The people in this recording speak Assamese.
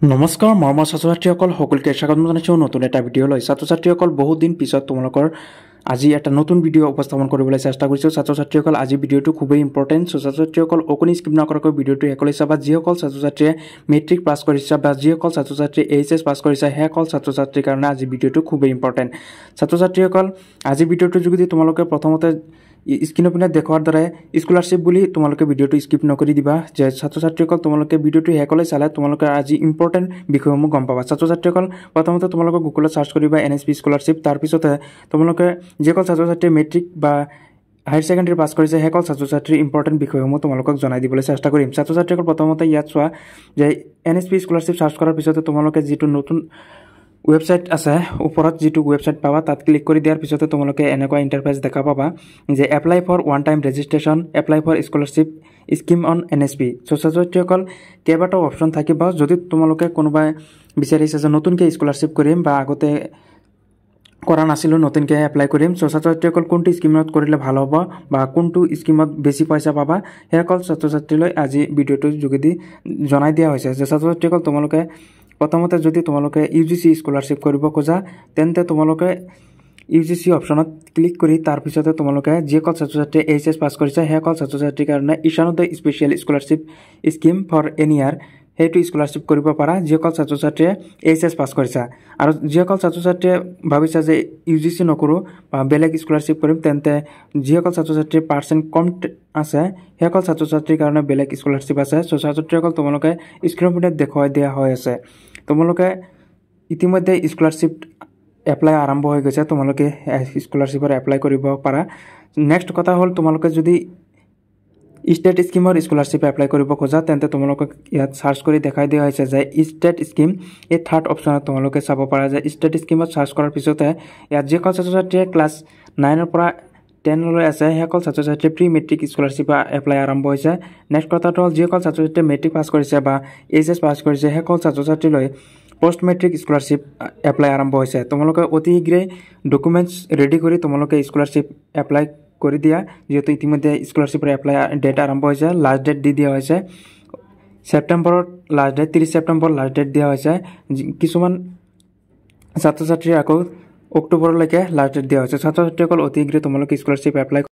নমস্কাৰ মৰমৰ ছাত্ৰ-ছাত্ৰীসকল সকলোকে স্বাগতম জনাইছোঁ নতুন এটা ভিডিঅ'লৈ। ছাত্ৰ-ছাত্ৰীসকল বহুত দিন পিছত তোমালোকৰ আজি এটা নতুন ভিডিঅ' উপস্থাপন কৰিবলৈ চেষ্টা কৰিছোঁ। ছাত্ৰ-ছাত্ৰীসকল আজি ভিডিঅ'টো খুবেই ইম্পৰ্টেণ্ট। ছাত্ৰ-ছাত্ৰীসকল অকণি স্কিপ নকৰাকৈ ভিডিঅ'টো শেষলৈ চাবা। যিসকল ছাত্ৰ-ছাত্ৰীয়ে মেট্ৰিক পাছ কৰিছে বা যিসকল ছাত্ৰ-ছাত্ৰীয়ে এইচএছ পাছ কৰিছে সেইসকল ছাত্ৰ-ছাত্ৰীৰ কাৰণে আজি ভিডিঅ'টো খুবেই ইম্পৰ্টেণ্ট। ছাত্ৰ-ছাত্ৰীসকল আজি ভিডিঅ'টোৰ যোগেদি তোমালোকে প্ৰথমতে স্ক্ৰীনৰ পিনে দেখুৱাৰ দৰে স্কলাৰশ্বিপ বুলি তোমালোকে ভিডিঅ'টো স্কিপ নকৰি দিবা। যে ছাত্ৰ-ছাত্ৰীসকল তোমালোকে ভিডিঅ'টো শেষলৈ চালে তোমালোকে আজি ইম্পৰ্টেণ্ট বিষয়সমূহ গম পাবা। ছাত্ৰ-ছাত্ৰীসকল প্ৰথমতে তোমালোকে গুগলত চাৰ্চ কৰিবা NSP স্কলাৰশ্বিপ। তাৰপিছতে তোমালোকে যিসকল ছাত্ৰ-ছাত্ৰীয়ে মেট্ৰিক বা হায়াৰ ছেকেণ্ডেৰী পাছ কৰিছে সেইসকল ছাত্ৰ-ছাত্ৰীৰ ইম্পৰ্টেণ্ট বিষয়সমূহ তোমালোকক জনাই দিবলৈ চেষ্টা কৰিম। ছাত্ৰ-ছাত্ৰীসকল প্ৰথমতে ইয়াত চোৱা যে NSP স্কলাৰশ্বিপ চাৰ্চ কৰাৰ পিছতে তোমালোকে যিটো নতুন ৱেবছাইট আছে ওপৰত যিটো ৱেবছাইট পাবা তাত ক্লিক কৰি দিয়াৰ পিছতে তোমালোকে এনেকুৱা ইণ্টাৰফেচ দেখা পাবা যে apply for one time registration, apply for scholarship scheme on NSP। ছাত্ৰ-ছাত্ৰীসকল কেইবাটাও অপশ্যন থাকিব। যদি তোমালোকে কোনোবাই বিচাৰিছে যে নতুনকৈ স্কলাৰশ্বিপ কৰিম বা আগতে কৰা নাছিলোঁ নতুনকৈ এপ্লাই কৰিম, ছাত্ৰ-ছাত্ৰীসকল কোনটো স্কিমত কৰিলে ভাল হ'ব বা কোনটো স্কিমত বেছি পইচা পাবা সেইসকল ছাত্ৰ-ছাত্ৰীলৈ আজি ভিডিঅ'টোৰ যোগেদি জনাই দিয়া হৈছে। যে ছাত্ৰ-ছাত্ৰীসকল তোমালোকে প্ৰথমতে যদি তোমালোকে UGC স্কলাৰশ্বিপ কৰিব খোজা তেন্তে তোমালোকে UGC অপশ্যনত ক্লিক কৰি তাৰপিছতে তোমালোকে যিসকল ছাত্ৰ-ছাত্ৰীয়ে এইচএছ পাছ কৰিছে সেইসকল ছাত্ৰ-ছাত্ৰীৰ কাৰণে Ishan Uday special scholarship scheme for এনি ইয়াৰ সেইটো স্কলাৰশ্বিপ কৰিব পাৰা যিসকল ছাত্ৰ-ছাত্ৰীয়ে এইচএছ পাছ কৰিছা। আৰু যিসকল ছাত্ৰ-ছাত্ৰীয়ে ভাবিছা যে UGC নকৰোঁ বা বেলেগ স্কলাৰশ্বিপ কৰিম তেন্তে যিসকল ছাত্ৰ-ছাত্ৰীৰ পাৰ্চেণ্ট কম আছে সেইসকল ছাত্ৰ-ছাত্ৰীৰ কাৰণে বেলেগ স্কলাৰশ্বিপ আছে। ছাত্ৰ-ছাত্ৰীসকল তোমালোকে স্ক্ৰীনৰ পিনে দেখুৱাই দিয়া হৈ আছে। তোমালোকে ইতিমধ্যে স্কলাৰশ্বিপ এপ্লাই আৰম্ভ হৈ গৈছে, তোমালোকে স্কলাৰশ্বিপৰ এপ্লাই কৰিব পাৰা। নেক্সট কথা হ'ল তোমালোকে যদি ষ্টেট স্কিমৰ স্কলাৰশ্বিপ এপ্লাই কৰিব খোজা তেন্তে তোমালোকক ইয়াত চাৰ্চ কৰি দেখাই দিয়া হৈছে যে ষ্টেট স্কিম। এই থাৰ্ড অপশ্যনত তোমালোকে চাব পাৰা যে ষ্টেট স্কিমত চাৰ্চ কৰাৰ পিছতে ইয়াত যিসকল ছাত্ৰ-ছাত্ৰীয়ে ক্লাছ 9ৰ পৰা 10লৈ আছে সেইসকল ছাত্ৰ-ছাত্ৰীয়ে প্ৰি মেট্ৰিক স্কলাৰশ্বিপ এপ্লাই আৰম্ভ হৈছে। নেক্সট কথাটো হ'ল যিসকল ছাত্ৰ-ছাত্ৰীয়ে মেট্ৰিক পাছ কৰিছে বা এইচএছ পাছ কৰিছে সেইসকল ছাত্ৰ-ছাত্ৰীলৈ পোষ্ট মেট্ৰিক স্কলাৰশ্বিপ এপ্লাই আৰম্ভ হৈছে। তোমালোকে অতি শীঘ্ৰেই ডকুমেণ্টছ ৰেডি কৰি তোমালোকে স্কলাৰশ্বিপ এপ্লাই কৰি দিয়া। যিহেতু ইতিমধ্যে স্কলাৰশ্বিপৰ এপ্লাই ডেট আৰম্ভ হৈছে, লাষ্ট ডেট দি দিয়া হৈছে ছেপ্টেম্বৰত, last date 30 September last date দিয়া হৈছে। কিছুমান ছাত্ৰ-ছাত্ৰীৰ আকৌ অক্টোবৰলৈকে লাষ্ট ডেট দিয়া হৈছে। ছাত্ৰ-ছাত্ৰীসকল অতি শীঘ্ৰে তোমালোকে স্কলাৰশ্বিপ এপ্লাই